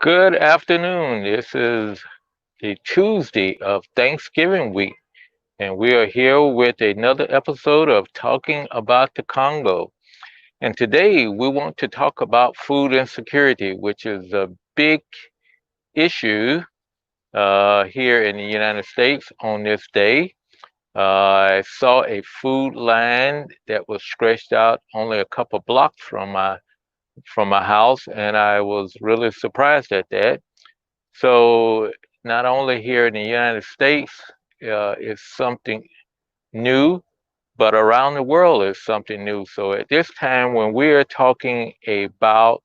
Good afternoon. This is the Tuesday of Thanksgiving week, and we are here with another episode of Talking About the Congo. And today we want to talk about food insecurity, which is a big issue here in the United States on this day. I saw a food line that was stretched out only a couple blocks from my house, and I was really surprised at that. So not only here in the United States is something new, but around the world is something new. So at this time, when we're talking about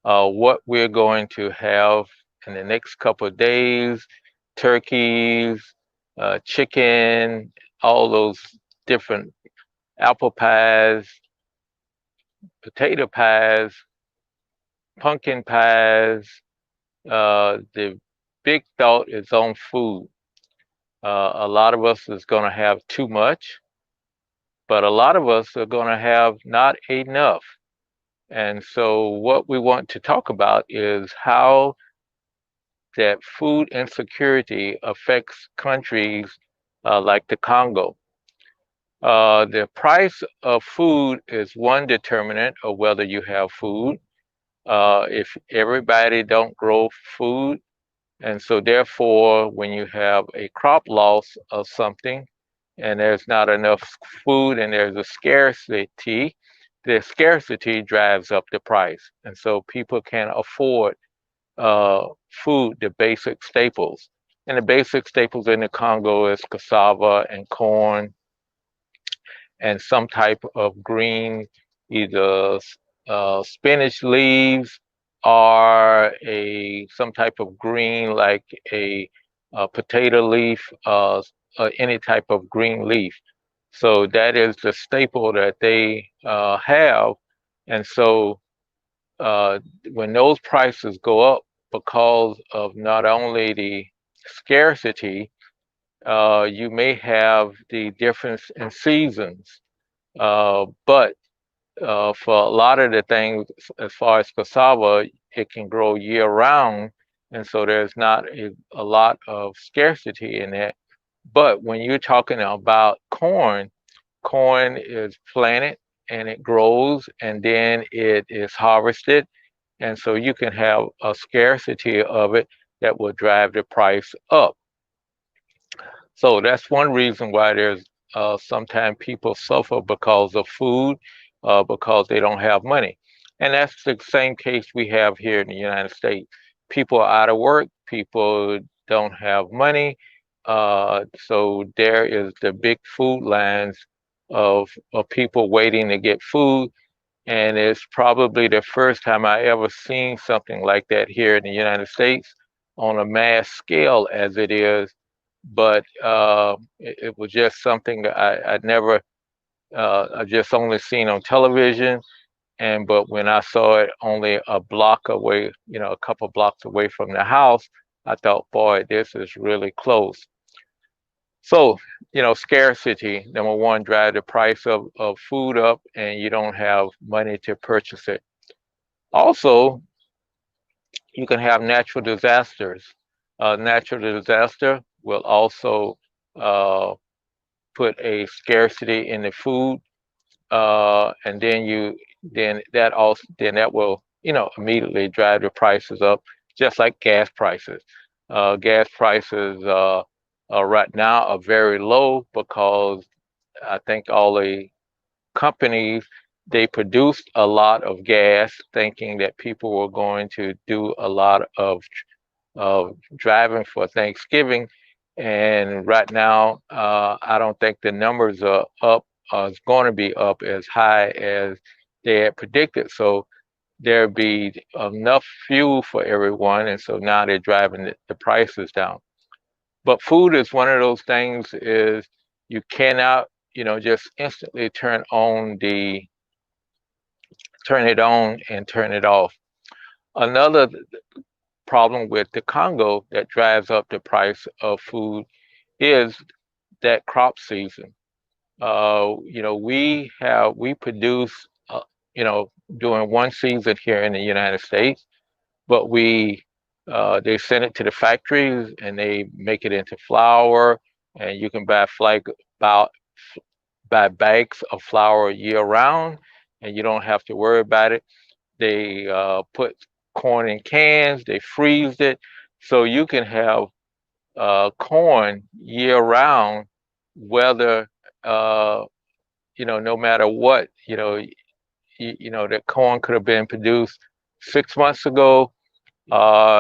what we're going to have in the next couple of days, turkeys, chicken, all those different apple pies, potato pies, pumpkin pies, the big thought is on food. A lot of us is going to have too much, but a lot of us are going to have not enough. And so, what we want to talk about is how that food insecurity affects countries like the Congo. The price of food is one determinant of whether you have food. If everybody don't grow food, and so therefore, when you have a crop loss of something, and there's not enough food and there's a scarcity, the scarcity drives up the price. And so people can't afford food, the basic staples. And the basic staples in the Congo is cassava and corn and some type of green, either spinach leaves or some type of green like a potato leaf, any type of green leaf. So that is the staple that they have. And so uh, when those prices go up because of not only the scarcity, you may have the difference in seasons. But for a lot of the things, as far as cassava, it can grow year round, and so there's not a lot of scarcity in it. But when you're talking about corn, corn is planted and it grows and then it is harvested. And so you can have a scarcity of it that will drive the price up. So that's one reason why there's sometimes people suffer because of food, because they don't have money. And that's the same case we have here in the United States. People are out of work, people don't have money. So there is the big food lines of people waiting to get food. And it's probably the first time I ever seen something like that here in the United States on a mass scale as it is. But it was just something that I just only seen on television. And but when I saw it only a block away, a couple blocks away from the house, I thought, boy, this is really close. So, scarcity, number one, drive the price of food up and you don't have money to purchase it. Also, you can have natural disasters. Natural disaster will also uh, put a scarcity in the food, and then that will immediately drive the prices up, just like gas prices. Gas prices right now are very low because I think all the companies, they produced a lot of gas thinking that people were going to do a lot of driving for Thanksgiving. And right now, I don't think the numbers are up, is going to be up as high as they had predicted. So there'll be enough fuel for everyone. And so now they're driving the prices down. But food is one of those things is you cannot, just instantly turn it on and turn it off. Another problem with the Congo that drives up the price of food is that crop season. We produce, during one season here in the United States, but they send it to the factories and they make it into flour, and you can buy, buy bags of flour year round, and you don't have to worry about it. They put corn in cans, they freeze it, so you can have corn year round, whether uh, no matter what, that corn could have been produced 6 months ago,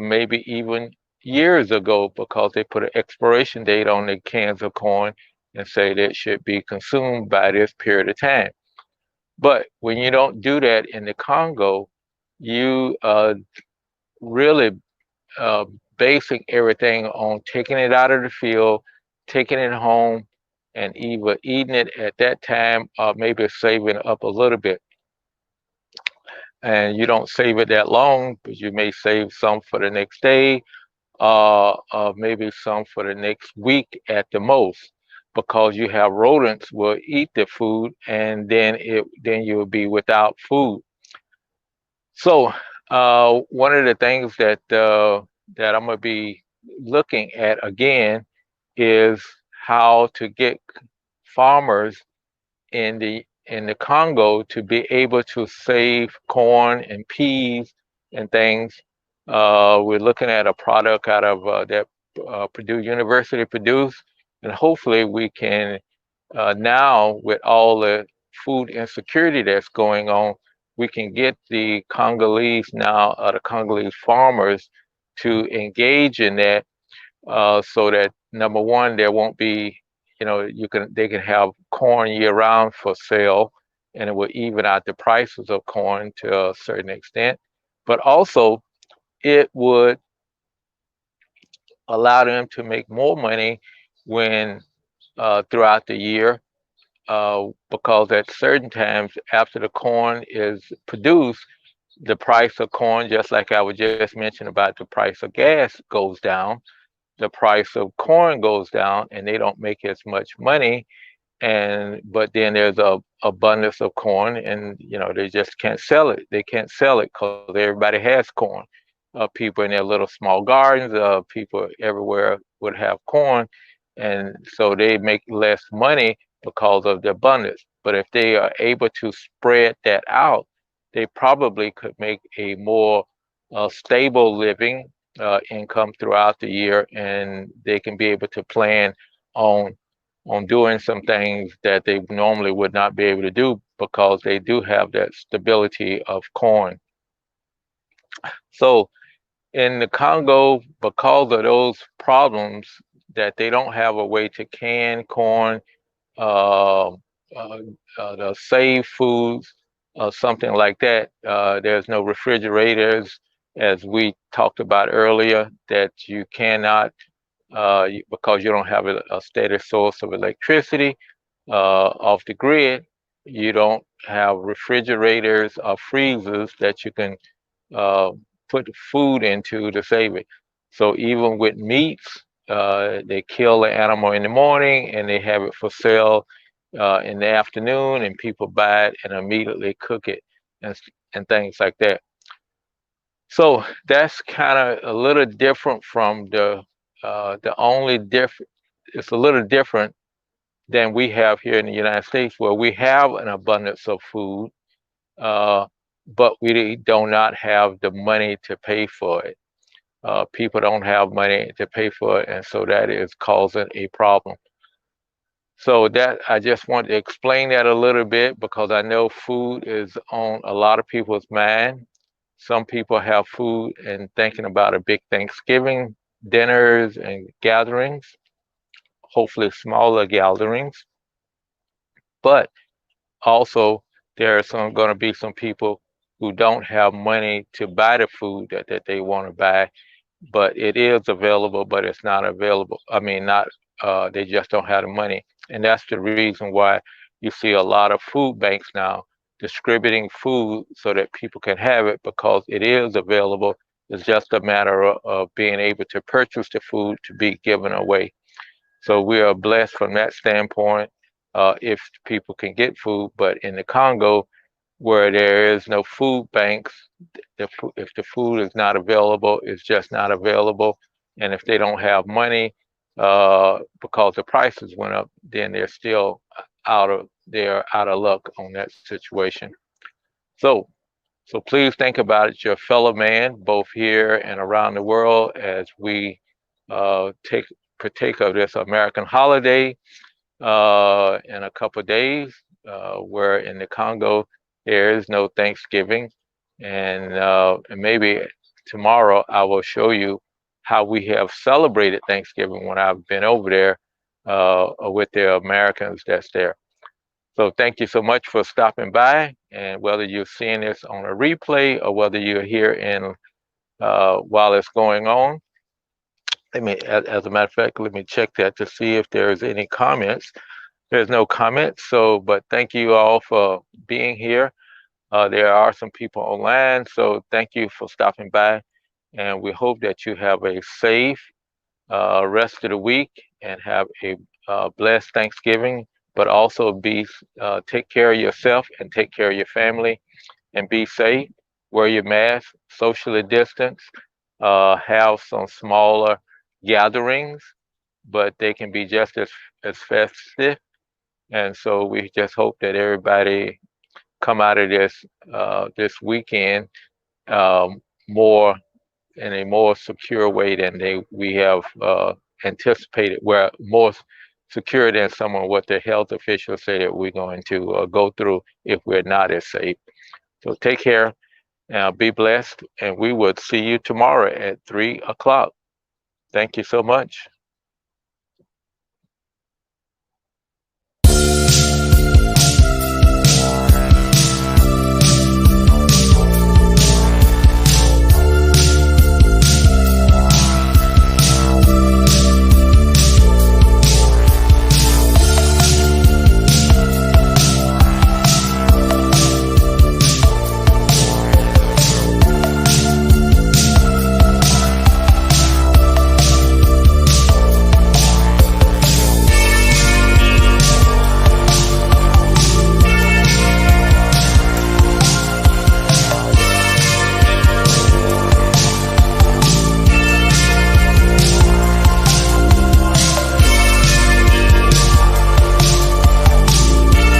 maybe even years ago, because they put an expiration date on the cans of corn and say that it should be consumed by this period of time. But when you don't do that in the Congo, you really uh, basing everything on taking it out of the field, taking it home, and either eating it at that time or maybe saving up a little bit. And you don't save it that long, but you may save some for the next day, maybe some for the next week at the most, because you have rodents will eat the food, and then you'll be without food. So one of the things that I'm gonna be looking at again is how to get farmers in the Congo to be able to save corn and peas and things. We're looking at a product out of that Purdue University produced, and hopefully we can now, with all the food insecurity that's going on, we can get the Congolese farmers to engage in that, so that number one, there won't be, they can have corn year round for sale, and it will even out the prices of corn to a certain extent. But also, it would allow them to make more money when throughout the year, because at certain times after the corn is produced, the price of corn, just like I was just mentioning about the price of gas, goes down. The price of corn goes down, and they don't make as much money. And but then there's a abundance of corn, and they just can't sell it. They can't sell it because everybody has corn. People in their little small gardens, people everywhere would have corn, and so they make less money because of the abundance. But if they are able to spread that out, they probably could make a more stable living income throughout the year, and they can be able to plan on doing some things that they normally would not be able to do because they do have that stability of corn. So in the Congo, because of those problems, that they don't have a way to can corn, uh, the save foods, something like that. There's no refrigerators, as we talked about earlier, that you cannot, because you don't have a steady source of electricity off the grid. You don't have refrigerators or freezers that you can uh, put food into to save it. So even with meats, they kill the animal in the morning and they have it for sale in the afternoon, and people buy it and immediately cook it and things like that. So that's kind of a little different from the only different. It's a little different than we have here in the United States, where we have an abundance of food, uh, but we do not have the money to pay for it. People don't have money to pay for it, and so that is causing a problem. So that I just want to explain that a little bit because I know food is on a lot of people's mind. Some people have food and thinking about a big Thanksgiving dinners and gatherings, hopefully smaller gatherings. But also, there are some going to be some people who don't have money to buy the food that they want to buy, but it is available, but it's not available. I mean, not they just don't have the money, and that's the reason why you see a lot of food banks now distributing food so that people can have it because it is available. It's just a matter of being able to purchase the food to be given away. So we are blessed from that standpoint if people can get food. But in the Congo, where there is no food banks. If the food is not available, it's just not available. And if they don't have money because the prices went up, then they're out of luck on that situation. So so please think about your fellow man, both here and around the world, as we take partake of this American holiday in a couple of days, where in the Congo there is no Thanksgiving, and maybe tomorrow I will show you how we have celebrated Thanksgiving when I've been over there with the Americans that's there. So thank you so much for stopping by, and whether you're seeing this on a replay or whether you're here in while it's going on. As a matter of fact, let me check that to see if there's any comments. There's no comments, so, but thank you all for being here. There are some people online, so thank you for stopping by, and we hope that you have a safe rest of the week and have a blessed Thanksgiving, but also take care of yourself and take care of your family and be safe. Wear your mask, socially distance, have some smaller gatherings, but they can be just as festive. And so we just hope that everybody come out of this weekend more in a more secure way than we have anticipated. We're more secure than some of what the health officials say that we're going to go through if we're not as safe. So take care, be blessed, and we will see you tomorrow at 3 o'clock. Thank you so much.